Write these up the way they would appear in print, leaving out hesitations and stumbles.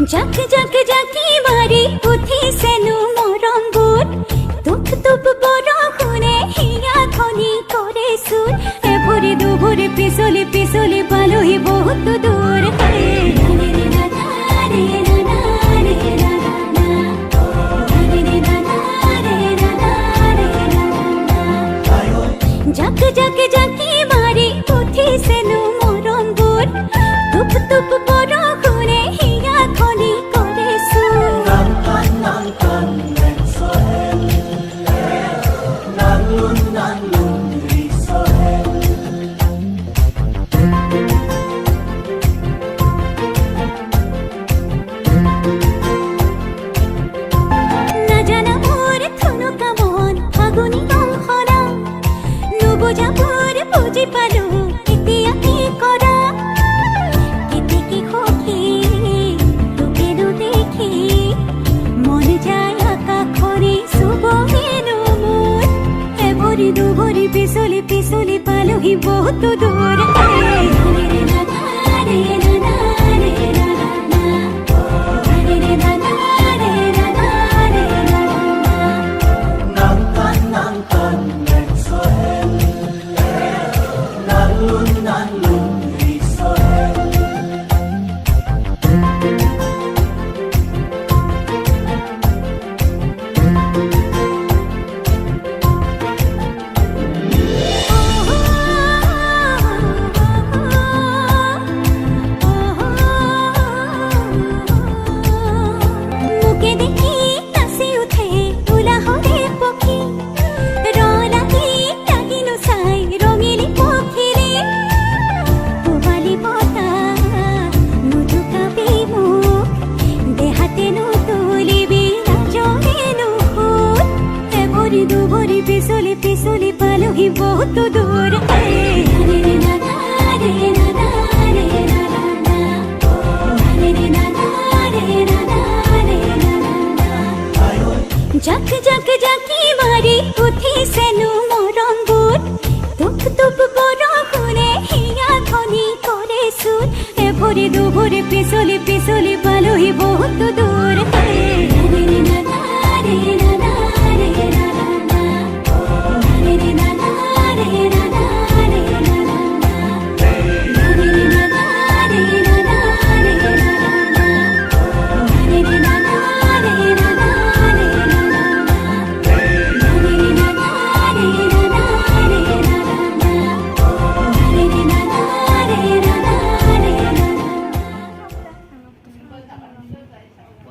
জাক জাক জাকি মাৰি উঠিছেনো মৰমবোৰ তুপ তুপ বৰষুণে হিয়া খনি কৰে চুৰ এভৰি দুভৰি পিছলি পিছলি পালোহি বহুত দূৰ জাক জাক জাকি মাৰি উঠিছেনো মৰমবোৰ তুপ তুপ বৰষুণে হিয়া খনি কৰে চুৰ নাজানা মোৰ থুনুকা মন ফাগুনী ৰংখনা নুবুজাবোৰ বুজি পালো এতিয়া কি কৰা কেতেকী সখী তোকেনো দেখি মন যায় আকাশৰে চুবহেনো মোৰ এভৰি দুভৰি পিছলি পিছলি পালোহি বহুত দূৰ মুকে দেখি নাচি উঠে উলাহৰে পক্ষী ৰলাকি লাগিনো চাই ৰঙিলি পক্ষীৰে পোৱালি বতাহ নুজুকাবি মোক দেহাতেনো তুলিবি নাজৰেনো সুৰ এভৰি দুভৰি পিছলি পিছলি পালোহি বহুত দূৰ জাক জাক জাকি মাৰি উঠিছেনো মৰমবোৰ তুপ তুপ বৰষুণে হিয়া খনি কৰে চুৰ এভৰি দুভৰি পিছলি পিছলি পালোহি বহুত দূৰ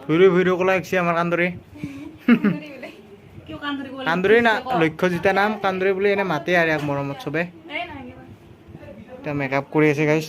ভিডিও ভিডিও কলা একছি আমার কান্দরি কান্দরি না লক্ষ্য জিতা নাম কান্দরি বুলি এনে মাতে আর এক মৰমত চবে এটা মেকআপ কৰি আছে গাইস